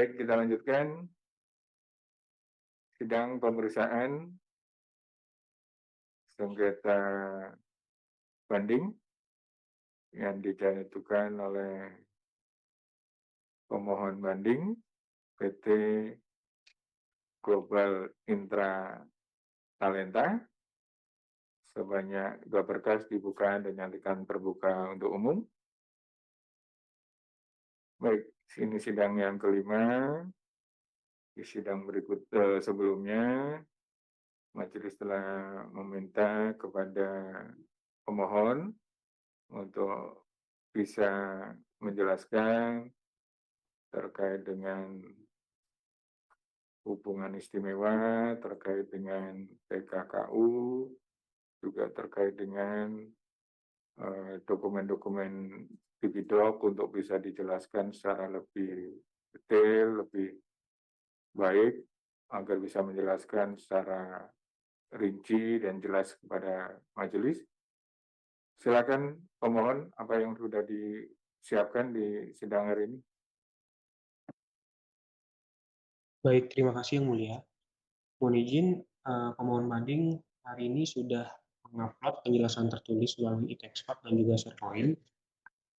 Baik, kita lanjutkan sidang pemeriksaan sengketa banding yang dijatuhkan oleh pemohon banding PT Global Intra Talenta. Sebanyak 2 berkas dibuka dan nyatakan terbuka untuk umum. Baik, ini sidang yang kelima. Di sidang berikut sebelumnya, majelis telah meminta kepada pemohon untuk bisa menjelaskan terkait dengan hubungan istimewa, terkait dengan PKKU, juga terkait dengan dokumen-dokumen Bipidok untuk bisa dijelaskan secara lebih detail, lebih baik, agar bisa menjelaskan secara rinci dan jelas kepada majelis. Silakan pemohon, apa yang sudah disiapkan di sidang hari ini? Baik, terima kasih Yang Mulia. Mohon izin, pemohon banding hari ini sudah mengupload penjelasan tertulis melalui e-Textbook dan juga SharePoint.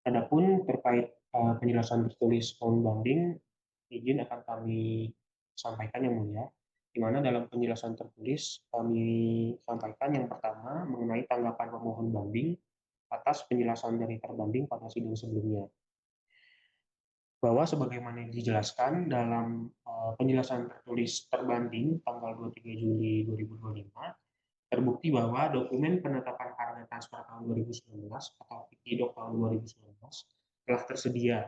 Adapun terkait penjelasan tertulis pemohon banding, izin akan kami sampaikan Yang Mulia, di mana dalam penjelasan tertulis kami sampaikan yang pertama mengenai tanggapan pemohon banding atas penjelasan dari terbanding pada sidang sebelumnya. Bahwa sebagaimana dijelaskan dalam penjelasan tertulis terbanding tanggal 23 Juli 2025, terbukti bahwa dokumen penetapan harga transfer tahun 2019 atau PIDOK tahun 2019 telah tersedia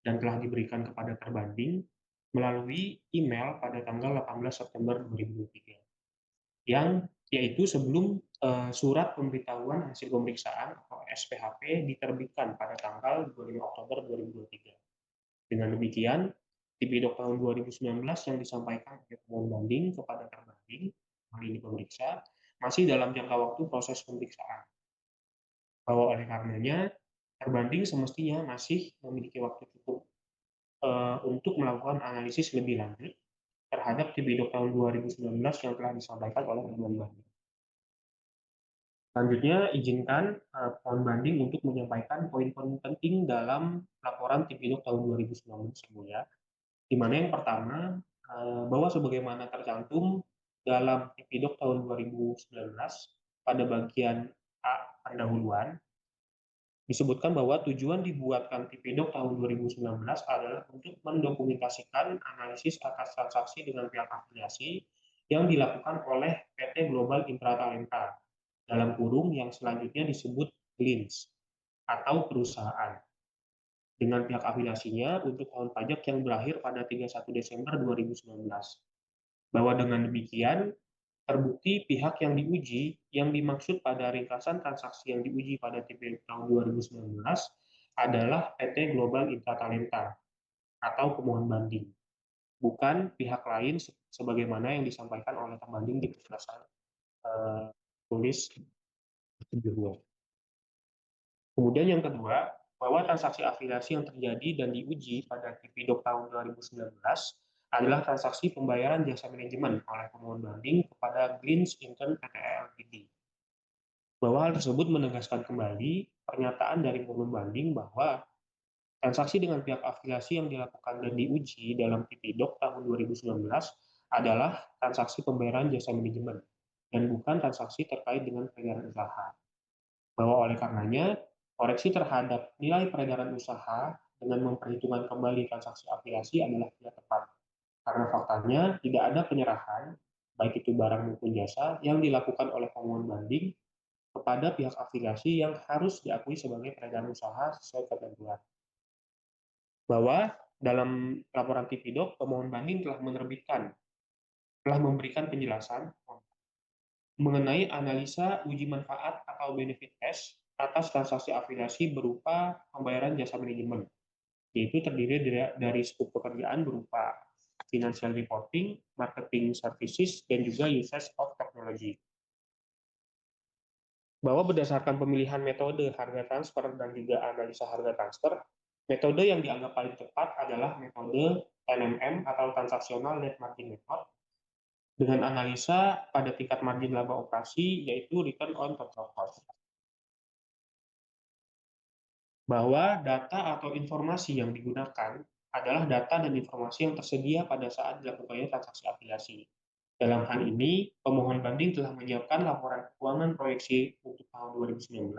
dan telah diberikan kepada terbanding melalui email pada tanggal 18 September 2023, yang yaitu sebelum surat pemberitahuan hasil pemeriksaan atau SPHP diterbitkan pada tanggal 25 Oktober 2023. Dengan demikian, Tipidok tahun 2019 yang disampaikan oleh pemohon banding kepada terbanding, hal ini pemeriksa, masih dalam jangka waktu proses pemeriksaan. Bahwa oleh karenanya, terbanding semestinya masih memiliki waktu cukup untuk melakukan analisis lebih lanjut terhadap Tipidok tahun 2019 yang telah disampaikan oleh pemohon banding. Selanjutnya, izinkan pemohon banding untuk menyampaikan poin-poin penting dalam laporan Tipidok tahun 2019 ya. Di mana yang pertama, bahwa sebagaimana tercantum dalam Tipidok tahun 2019 pada bagian A pendahuluan, disebutkan bahwa tujuan dibuatkan Tipidok tahun 2019 adalah untuk mendokumentasikan analisis atas transaksi dengan pihak afiliasi yang dilakukan oleh PT Global Intra Talenta, dalam kurung yang selanjutnya disebut GLINS, atau perusahaan, dengan pihak afiliasinya untuk tahun pajak yang berakhir pada 31 Desember 2019. Bahwa dengan demikian, terbukti pihak yang diuji yang dimaksud pada ringkasan transaksi yang diuji pada TPL tahun 2019 adalah PT Global Intra Talenta atau pemohon banding, bukan pihak lain sebagaimana yang disampaikan oleh pembanding di penjelasan tulis sebelumnya. Kemudian yang kedua, bahwa transaksi afiliasi yang terjadi dan diuji pada Tipidok tahun 2019 adalah transaksi pembayaran jasa manajemen oleh pemohon banding kepada GLINS Intern PTE Ltd. Bahwa hal tersebut menegaskan kembali pernyataan dari pemohon banding bahwa transaksi dengan pihak afiliasi yang dilakukan dan diuji dalam Tipidok tahun 2019 adalah transaksi pembayaran jasa manajemen dan bukan transaksi terkait dengan peredaran usaha. Bahwa oleh karenanya, koreksi terhadap nilai peredaran usaha dengan memperhitungkan kembali transaksi afiliasi adalah tidak tepat. Karena faktanya tidak ada penyerahan, baik itu barang maupun jasa, yang dilakukan oleh pemohon banding kepada pihak afiliasi yang harus diakui sebagai peredaran usaha sesuai ketentuan. Bahwa dalam laporan Tipidok, pemohon banding telah memberikan penjelasan mengenai analisa uji manfaat atau benefit test atas transaksi afiliasi berupa pembayaran jasa manajemen, yaitu terdiri dari skop pekerjaan berupa financial reporting, marketing services, dan juga usage of technology. Bahwa berdasarkan pemilihan metode harga transfer dan juga analisa harga transfer, Metode yang dianggap paling tepat adalah metode NMM atau Transactional Net Margin Method dengan analisa pada tingkat margin laba operasi yaitu Return on Total Cost. Bahwa data atau informasi yang digunakan adalah data dan informasi yang tersedia pada saat dilakukannya transaksi afiliasi. Dalam hal ini, pemohon banding telah menyiapkan laporan keuangan proyeksi untuk tahun 2019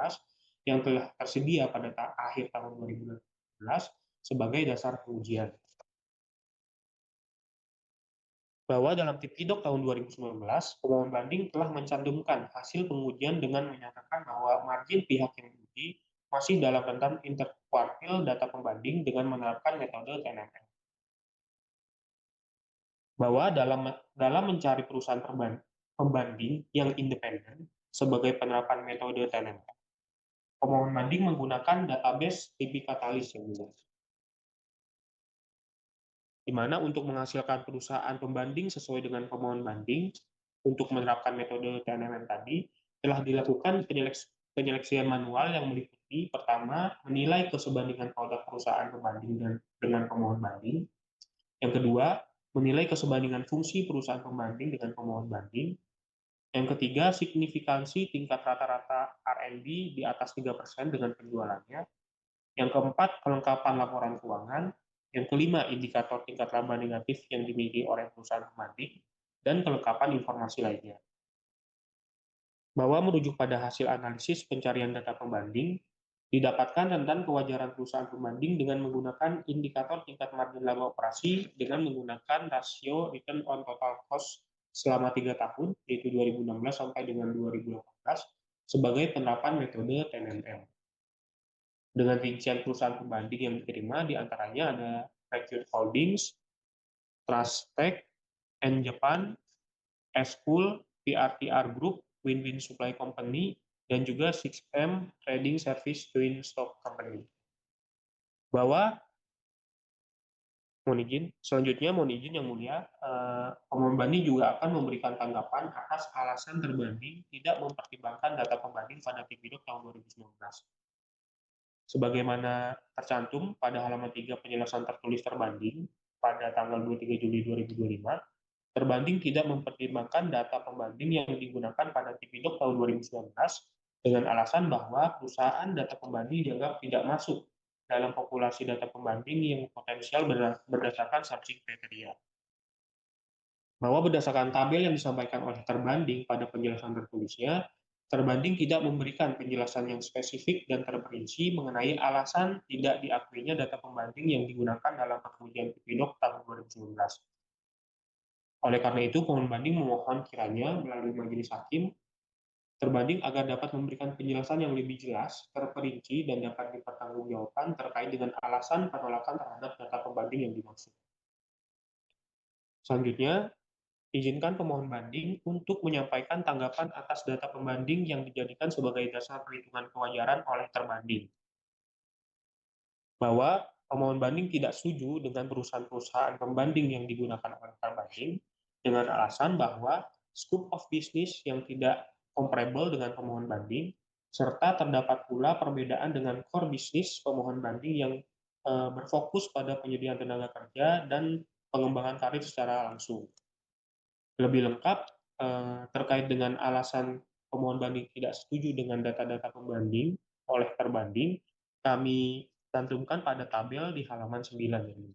yang telah tersedia pada akhir tahun 2018 sebagai dasar pengujian. Bahwa dalam Tipidok tahun 2019, pemohon banding telah mencantumkan hasil pengujian dengan menyatakan bahwa margin pihak yang diuji masih dalam rentang interkuartil data pembanding dengan menerapkan metode TNMM. Bahwa dalam mencari perusahaan pembanding yang independen sebagai penerapan metode TNMM, pemohon banding menggunakan database TB Catalyst yang jelas. Di mana untuk menghasilkan perusahaan pembanding sesuai dengan pemohon banding untuk menerapkan metode TNMM tadi telah dilakukan penyeleksian manual yang meliputi pertama menilai kesebandingan produk perusahaan pembanding dengan pemohon banding, yang kedua menilai kesebandingan fungsi perusahaan pembanding dengan pemohon banding, yang ketiga signifikansi tingkat rata-rata R&D di atas 3% dengan penjualannya, yang keempat kelengkapan laporan keuangan, yang kelima indikator tingkat laba negatif yang dimiliki oleh perusahaan pembanding, dan kelengkapan informasi lainnya. Bahwa merujuk pada hasil analisis pencarian data pembanding, didapatkan tentang kewajaran perusahaan pembanding dengan menggunakan indikator tingkat margin laba operasi dengan menggunakan rasio return on total cost selama 3 tahun, yaitu 2016 sampai dengan 2018, sebagai penerapan metode TNMM. Dengan rincian perusahaan pembanding yang diterima, diantaranya ada Recruit Holdings, Trustech, N-Japan, S-Pool, PRTR Group, Win-Win Supply Company, dan juga 6M Trading Service Twin Stock Company. Bahwa selanjutnya mohon izin yang mulia, pemohon banding juga akan memberikan tanggapan atas alasan terbanding tidak mempertimbangkan data pembanding pada Tipidok tahun 2019. Sebagaimana tercantum pada halaman 3 penjelasan tertulis terbanding pada tanggal 23 Juli 2025, terbanding tidak mempertimbangkan data pembanding yang digunakan pada Tipidok tahun 2019 dengan alasan bahwa perusahaan data pembanding dianggap tidak masuk dalam populasi data pembanding yang potensial berdasarkan subsidi kriteria. Bahwa berdasarkan tabel yang disampaikan oleh terbanding pada penjelasan tertulisnya, terbanding tidak memberikan penjelasan yang spesifik dan terperinci mengenai alasan tidak diakuinya data pembanding yang digunakan dalam pengujian Tipidok tahun 2019. Oleh karena itu, pemohon banding memohon kiranya melalui majelis hakim terbanding agar dapat memberikan penjelasan yang lebih jelas, terperinci, dan dapat dipertanggungjawabkan terkait dengan alasan penolakan terhadap data pembanding yang dimaksud. Selanjutnya, izinkan pemohon banding untuk menyampaikan tanggapan atas data pembanding yang dijadikan sebagai dasar perhitungan kewajaran oleh terbanding. Bahwa pemohon banding tidak setuju dengan perusahaan-perusahaan pembanding yang digunakan oleh terbanding dengan alasan bahwa scope of business yang tidak comparable dengan pemohon banding, serta terdapat pula perbedaan dengan core business pemohon banding yang berfokus pada penyediaan tenaga kerja dan pengembangan karir secara langsung. Lebih lengkap terkait dengan alasan pemohon banding tidak setuju dengan data-data pembanding oleh terbanding, kami cantumkan pada tabel di halaman 9 ini.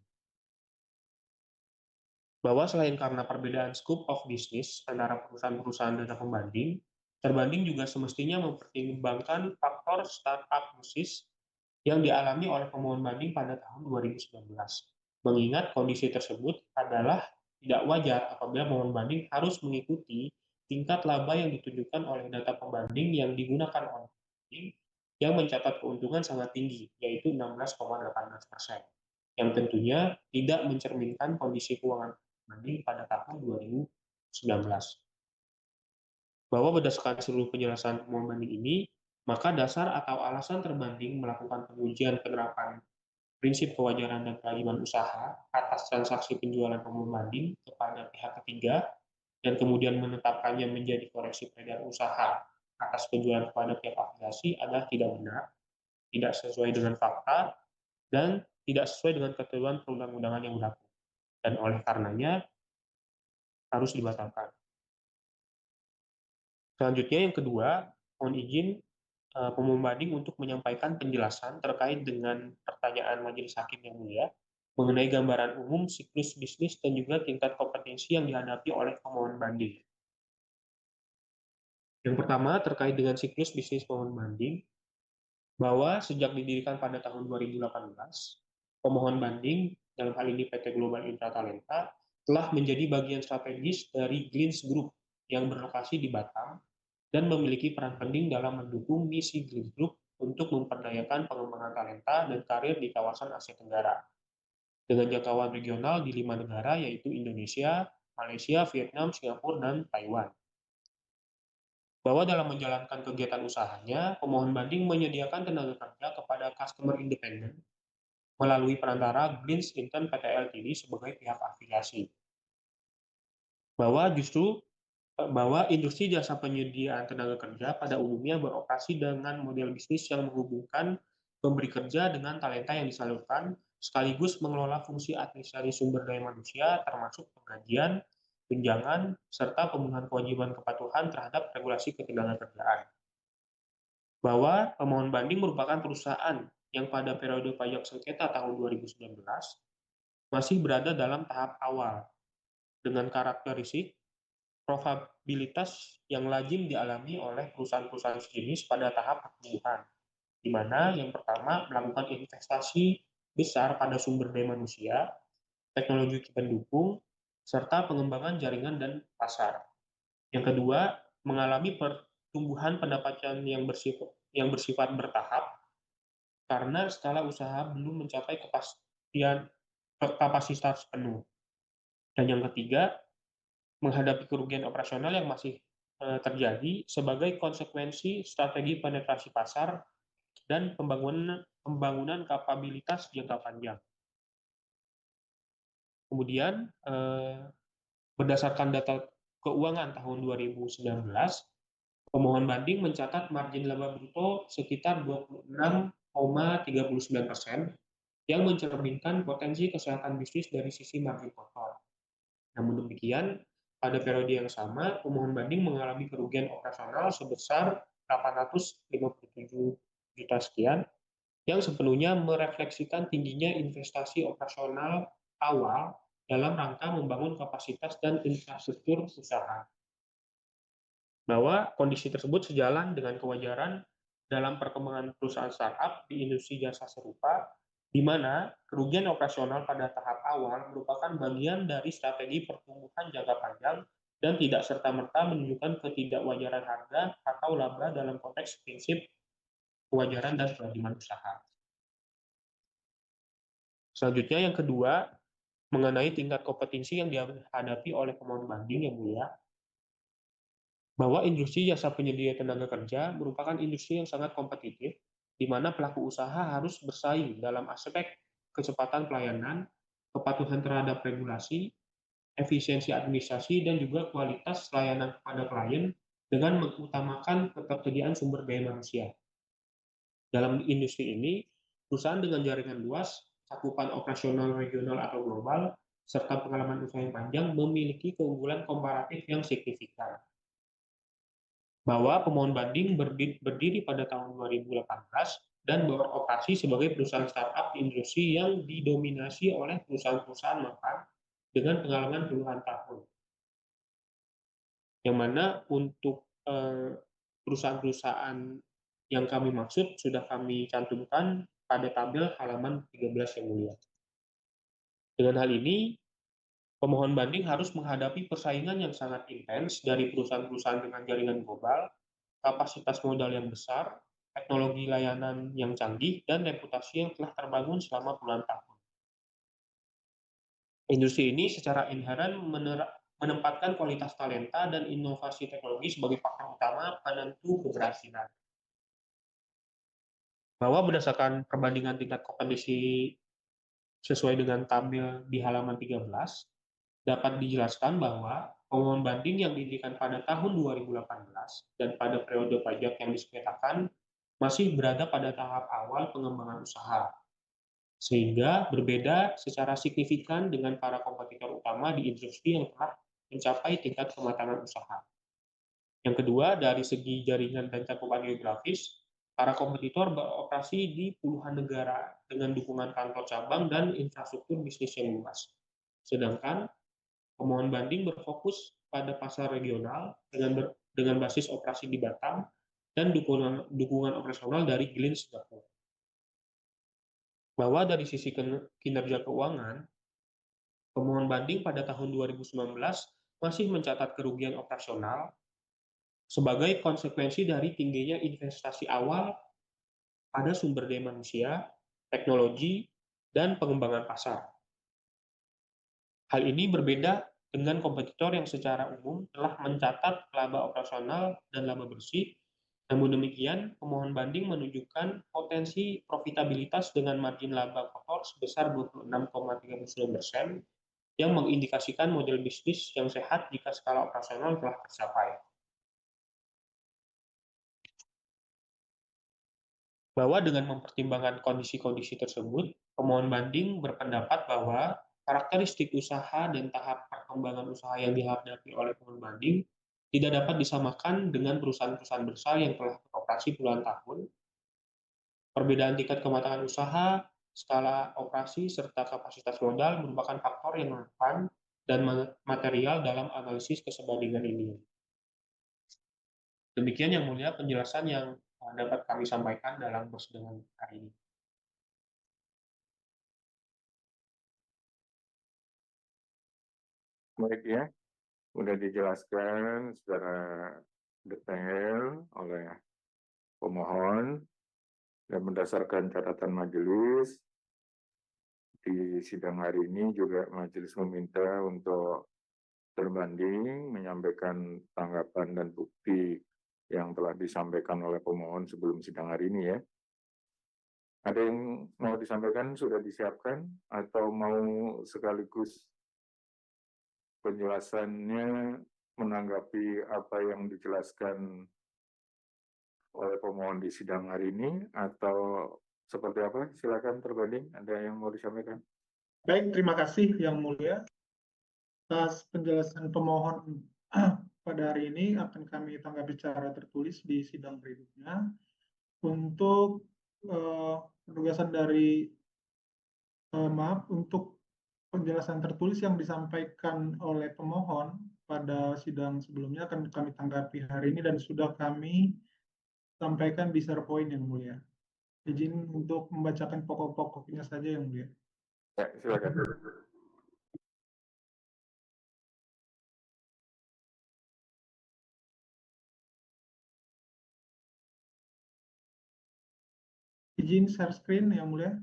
Bahwa selain karena perbedaan scope of business antara perusahaan-perusahaan data pembanding, terbanding juga semestinya mempertimbangkan faktor startup krisis yang dialami oleh pemohon banding pada tahun 2019. Mengingat kondisi tersebut adalah tidak wajar apabila pemohon banding harus mengikuti tingkat laba yang ditunjukkan oleh data pembanding yang digunakan oleh pembanding yang mencatat keuntungan sangat tinggi, yaitu 16,18%, yang tentunya tidak mencerminkan kondisi keuangan pembanding pada tahun 2019. Bahwa berdasarkan seluruh penjelasan pemohon banding ini, maka dasar atau alasan terbanding melakukan pengujian penerapan prinsip kewajaran dan kewajiban usaha atas transaksi penjualan pemohon banding kepada pihak ketiga dan kemudian menetapkannya menjadi koreksi peredaran usaha atas penjualan kepada pihak afiliasi adalah tidak benar, tidak sesuai dengan fakta, dan tidak sesuai dengan ketentuan perundang-undangan yang berlaku, dan oleh karenanya harus dibatalkan. Selanjutnya yang kedua, mohon izin pemohon banding untuk menyampaikan penjelasan terkait dengan pertanyaan majelis hakim yang mulia mengenai gambaran umum siklus bisnis dan juga tingkat kompetensi yang dihadapi oleh pemohon banding. Yang pertama terkait dengan siklus bisnis pemohon banding, bahwa sejak didirikan pada tahun 2018, pemohon banding dalam hal ini PT Global Intra Talenta telah menjadi bagian strategis dari Glins Group yang berlokasi di Batam dan memiliki peran penting dalam mendukung misi Glins Group untuk memperdayakan pengembangan talenta dan karir di kawasan Asia Tenggara dengan jangkauan regional di 5 negara yaitu Indonesia, Malaysia, Vietnam, Singapura, dan Taiwan. Bahwa dalam menjalankan kegiatan usahanya, pemohon banding menyediakan tenaga kerja kepada customer independen melalui perantara Glins Intern PT Ltd sebagai pihak afiliasi. Bahwa industri jasa penyediaan tenaga kerja pada umumnya beroperasi dengan model bisnis yang menghubungkan pemberi kerja dengan talenta yang disalurkan, sekaligus mengelola fungsi administrasi sumber daya manusia, termasuk penggajian, tunjangan, serta pemenuhan kewajiban kepatuhan terhadap regulasi ketenagakerjaan. Bahwa pemohon banding merupakan perusahaan yang pada periode pajak sengketa tahun 2019 masih berada dalam tahap awal, dengan karakteristik probabilitas yang lazim dialami oleh perusahaan-perusahaan sejenis pada tahap pertumbuhan, di mana yang pertama melakukan investasi besar pada sumber daya manusia, teknologi pendukung, serta pengembangan jaringan dan pasar. Yang kedua, mengalami pertumbuhan pendapatan yang bersifat bertahap karena skala usaha belum mencapai kapasitas penuh. Dan yang ketiga, menghadapi kerugian operasional yang masih terjadi sebagai konsekuensi strategi penetrasi pasar dan pembangunan kapabilitas jangka panjang. Kemudian, berdasarkan data keuangan tahun 2019, pemohon banding mencatat margin laba bruto sekitar 26,39%, yang mencerminkan potensi kesehatan bisnis dari sisi margin kotor. Namun demikian, pada periode yang sama, pemohon banding mengalami kerugian operasional sebesar 857 juta sekian, yang sepenuhnya merefleksikan tingginya investasi operasional awal dalam rangka membangun kapasitas dan infrastruktur usaha. Bahwa kondisi tersebut sejalan dengan kewajaran dalam perkembangan perusahaan startup di industri jasa serupa, di mana kerugian operasional pada tahap awal merupakan bagian dari strategi pertumbuhan jangka panjang dan tidak serta-merta menunjukkan ketidakwajaran harga atau laba dalam konteks prinsip kewajaran dan kelaziman usaha. Selanjutnya yang kedua, mengenai tingkat kompetensi yang dihadapi oleh pemohon banding yang mulia, bahwa industri jasa penyedia tenaga kerja merupakan industri yang sangat kompetitif, di mana pelaku usaha harus bersaing dalam aspek kecepatan pelayanan, kepatuhan terhadap regulasi, efisiensi administrasi, dan juga kualitas layanan kepada klien dengan mengutamakan ketersediaan sumber daya manusia. Dalam industri ini, perusahaan dengan jaringan luas, cakupan operasional regional atau global, serta pengalaman usaha yang panjang memiliki keunggulan komparatif yang signifikan. Bahwa pemohon banding berdiri pada tahun 2018 dan beroperasi sebagai perusahaan startup di industri yang didominasi oleh perusahaan-perusahaan mapan dengan pengalaman puluhan tahun. Yang mana untuk perusahaan-perusahaan yang kami maksud sudah kami cantumkan pada tabel halaman 13 yang mulia. Dengan hal ini, pemohon banding harus menghadapi persaingan yang sangat intens dari perusahaan-perusahaan dengan jaringan global, kapasitas modal yang besar, teknologi layanan yang canggih, dan reputasi yang telah terbangun selama puluhan tahun. Industri ini secara inheren menempatkan kualitas talenta dan inovasi teknologi sebagai faktor utama penentu keberhasilan. Bahwa berdasarkan perbandingan tingkat kompetensi sesuai dengan tabel di halaman 13, dapat dijelaskan bahwa pemohon banding yang didirikan pada tahun 2018 dan pada periode pajak yang disengketakan masih berada pada tahap awal pengembangan usaha. sehingga berbeda secara signifikan dengan para kompetitor utama di industri yang telah mencapai tingkat kematangan usaha. Yang kedua, dari segi jaringan dan cakupan geografis, para kompetitor beroperasi di puluhan negara dengan dukungan kantor cabang dan infrastruktur bisnis yang luas. Sedangkan pemohon banding berfokus pada pasar regional dengan basis operasi di Batam dan dukungan operasional dari Gileen Singapura. Bahwa dari sisi kinerja keuangan, pemohon banding pada tahun 2019 masih mencatat kerugian operasional sebagai konsekuensi dari tingginya investasi awal pada sumber daya manusia, teknologi, dan pengembangan pasar. Hal ini berbeda dengan kompetitor yang secara umum telah mencatat laba operasional dan laba bersih. Namun demikian, pemohon banding menunjukkan potensi profitabilitas dengan margin laba kotor sebesar 26,39%, yang mengindikasikan model bisnis yang sehat jika skala operasional telah tercapai. Bahwa dengan mempertimbangkan kondisi-kondisi tersebut, pemohon banding berpendapat bahwa karakteristik usaha dan tahap perkembangan usaha yang dihadapi oleh pemohon banding tidak dapat disamakan dengan perusahaan-perusahaan besar yang telah beroperasi puluhan tahun. Perbedaan tingkat kematangan usaha, skala operasi, serta kapasitas modal merupakan faktor yang relevan dan material dalam analisis kesebandingan ini. Demikian yang mulia penjelasan yang dapat kami sampaikan dalam persidangan hari ini. Baik ya, sudah dijelaskan secara detail oleh pemohon dan berdasarkan catatan majelis di sidang hari ini juga majelis meminta untuk berbanding menyampaikan tanggapan dan bukti yang telah disampaikan oleh pemohon sebelum sidang hari ini ya. Ada yang mau disampaikan sudah disiapkan atau mau sekaligus penjelasannya menanggapi apa yang dijelaskan oleh pemohon di sidang hari ini atau seperti apa? Silakan terbanding. Ada yang mau disampaikan? Baik, terima kasih Yang Mulia. Atas penjelasan pemohon pada hari ini akan kami tanggapi secara tertulis di sidang berikutnya. Untuk penugasan dari untuk penjelasan tertulis yang disampaikan oleh pemohon pada sidang sebelumnya akan kami tanggapi hari ini dan sudah kami sampaikan di SharePoint Yang Mulia. Izin untuk membacakan pokok-pokoknya saja Yang Mulia. Ya, silakan. Izin share screen Yang Mulia.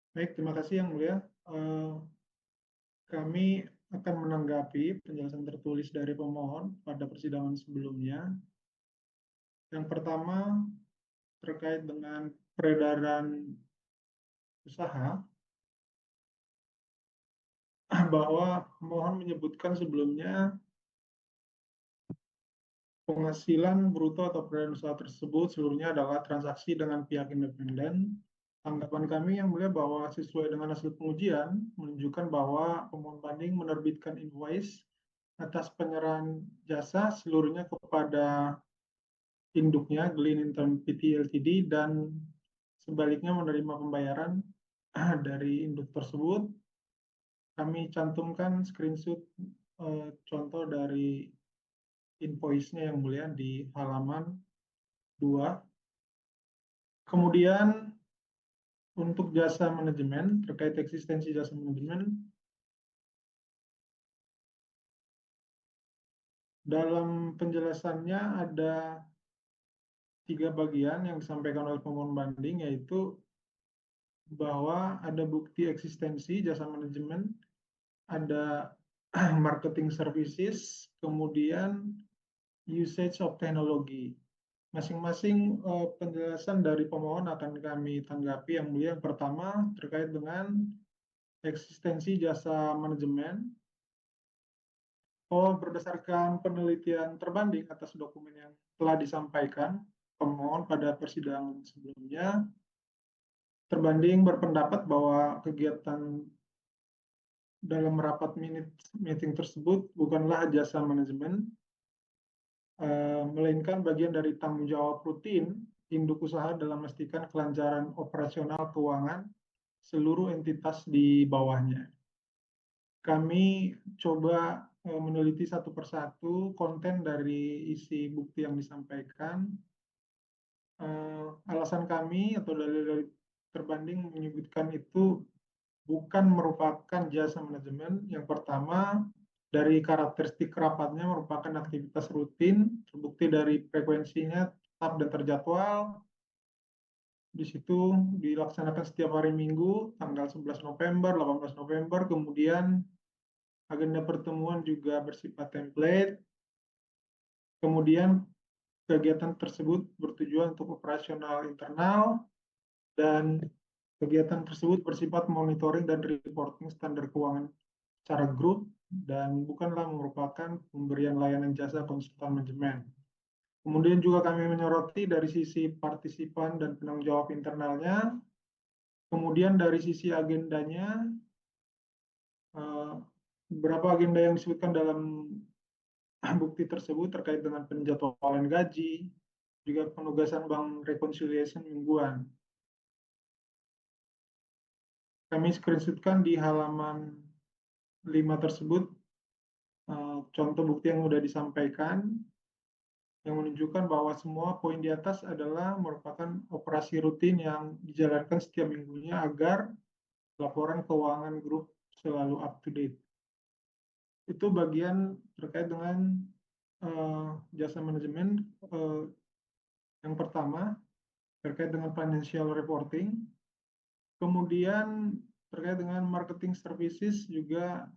Baik, terima kasih Yang Mulia. Kami akan menanggapi penjelasan tertulis dari pemohon pada persidangan sebelumnya. Yang pertama, terkait dengan peredaran usaha, bahwa pemohon menyebutkan sebelumnya penghasilan bruto atau peredaran usaha tersebut seluruhnya adalah transaksi dengan pihak independen. Tanggapan kami Yang Mulia bahwa sesuai dengan hasil pengujian menunjukkan bahwa pemohon banding menerbitkan invoice atas penyerahan jasa seluruhnya kepada induknya Gileen Intern Pty Ltd dan sebaliknya menerima pembayaran dari induk tersebut. Kami cantumkan screenshot contoh dari invoice-nya yang mulia di halaman 2. Kemudian untuk jasa manajemen, terkait eksistensi jasa manajemen, dalam penjelasannya ada 3 bagian yang disampaikan oleh pemohon banding, yaitu bahwa ada bukti eksistensi jasa manajemen, ada marketing services, kemudian usage of technology. Masing-masing penjelasan dari pemohon akan kami tanggapi. Yang mulia, yang pertama terkait dengan eksistensi jasa manajemen. Berdasarkan penelitian terbanding atas dokumen yang telah disampaikan pemohon pada persidangan sebelumnya, terbanding berpendapat bahwa kegiatan dalam rapat meeting tersebut bukanlah jasa manajemen, melainkan bagian dari tanggung jawab rutin induk usaha dalam memastikan kelancaran operasional keuangan seluruh entitas di bawahnya. Kami coba meneliti satu persatu konten dari isi bukti yang disampaikan. Alasan kami atau dalil terbanding menyebutkan itu bukan merupakan jasa manajemen. Yang pertama, dari karakteristik rapatnya merupakan aktivitas rutin, terbukti dari frekuensinya tetap dan terjadwal. Di situ dilaksanakan setiap hari Minggu, tanggal 11 November, 18 November, kemudian agenda pertemuan juga bersifat template. Kemudian kegiatan tersebut bertujuan untuk operasional internal, dan kegiatan tersebut bersifat monitoring dan reporting standar keuangan secara grup, dan bukanlah merupakan pemberian layanan jasa konsultan manajemen. Kemudian juga kami menyoroti dari sisi partisipan dan penanggung jawab internalnya. Kemudian dari sisi agendanya, beberapa agenda yang disebutkan dalam bukti tersebut terkait dengan penjadwalan gaji, juga penugasan bank reconciliation mingguan. Kami screenshotkan di halaman 5 tersebut contoh bukti yang sudah disampaikan, yang menunjukkan bahwa semua poin di atas adalah merupakan operasi rutin yang dijalankan setiap minggunya agar laporan keuangan grup selalu up to date. Itu bagian terkait dengan jasa manajemen. Yang pertama terkait dengan financial reporting. Kemudian terkait dengan marketing services juga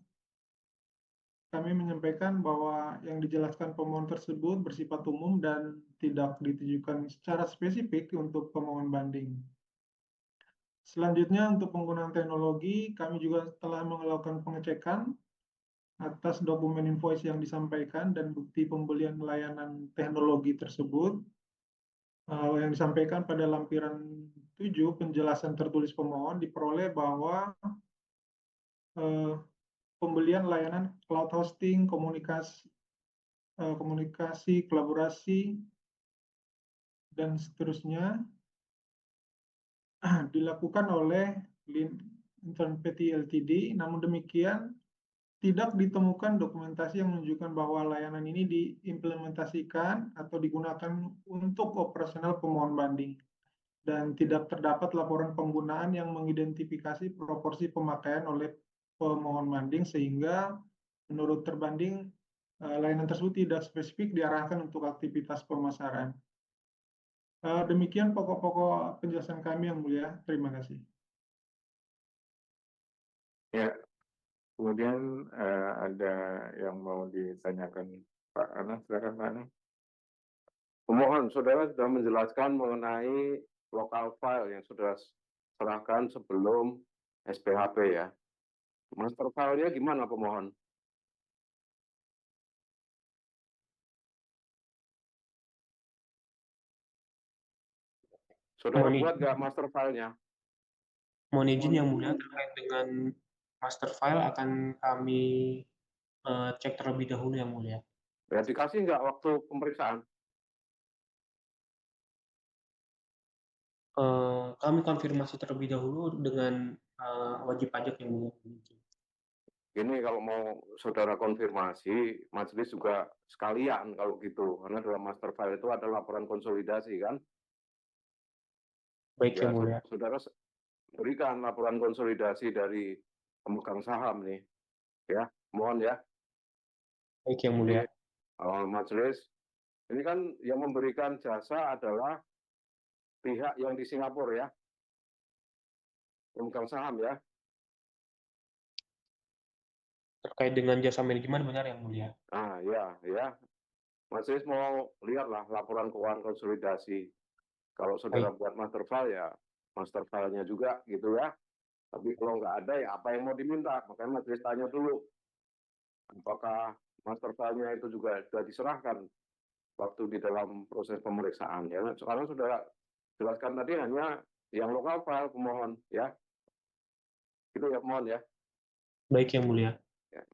kami menyampaikan bahwa yang dijelaskan pemohon tersebut bersifat umum dan tidak ditujukan secara spesifik untuk pemohon banding. Selanjutnya, untuk penggunaan teknologi, kami juga telah melakukan pengecekan atas dokumen invoice yang disampaikan dan bukti pembelian layanan teknologi tersebut. Yang disampaikan pada lampiran 7 penjelasan tertulis pemohon diperoleh bahwa pembelian layanan cloud hosting, komunikasi, kolaborasi, dan seterusnya dilakukan oleh Intern PT Ltd. Namun demikian, tidak ditemukan dokumentasi yang menunjukkan bahwa layanan ini diimplementasikan atau digunakan untuk operasional pemohon banding, dan tidak terdapat laporan penggunaan yang mengidentifikasi proporsi pemakaian oleh pemohon banding, sehingga menurut terbanding layanan tersebut tidak spesifik diarahkan untuk aktivitas pemasaran. Demikian pokok-pokok penjelasan kami, Yang Mulia. Terima kasih. Ya, kemudian ada yang mau ditanyakan Pak Ana, silakan Pak Ana. Pemohon, saudara sudah menjelaskan mengenai local file yang sudah serahkan sebelum SPHP ya. Master file-nya gimana pemohon? Saudara buat nggak master file-nya? Mohon izin Yang Mulia, terkait dengan master file akan kami cek terlebih dahulu Yang Mulia. Ya, dikasih nggak waktu pemeriksaan? Kami konfirmasi terlebih dahulu dengan wajib pajak yang mulia. Ini kalau mau saudara konfirmasi, majelis juga sekalian kalau gitu, karena dalam master file itu ada laporan konsolidasi kan. Baik Ya, yang mulia. saudara berikan laporan konsolidasi dari pemegang saham nih, ya, mohon ya. Baik yang mulia. Majelis, ini kan yang memberikan jasa adalah pihak yang di Singapura ya, pemegang saham ya. Terkait dengan jasa manajemen benar yang mulia. Ya. Majelis mau lihatlah laporan keuangan konsolidasi. Kalau saudara Baik. buat master file ya, master file-nya juga gitu ya. Tapi kalau nggak ada ya apa yang mau diminta? Makanya majelis tanya dulu, apakah master file-nya itu juga sudah diserahkan waktu di dalam proses pemeriksaan ya. Sekarang saudara jelaskan tadi hanya yang lokal file pemohon ya. Itu ya pemohon ya. Baik yang mulia. Ya.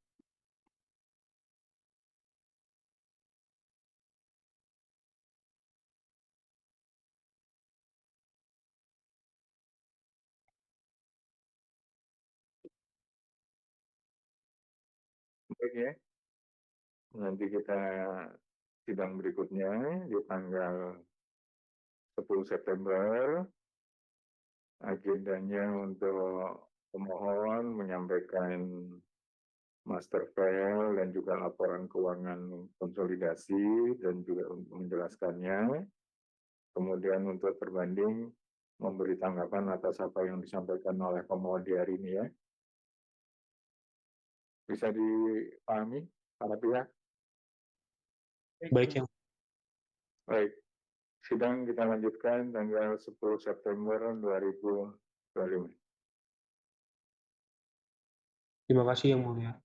Baik ya. Nanti kita sidang berikutnya di tanggal 10 September. Agendanya untuk pemohon menyampaikan master file dan juga laporan keuangan konsolidasi dan juga untuk menjelaskannya. Kemudian untuk terbanding memberi tanggapan atas apa yang disampaikan oleh pemohon di hari ini ya. Bisa dipahami para pihak? Baik yang Baik, sidang kita lanjutkan tanggal 10 September 2025. terima kasih yang mulia.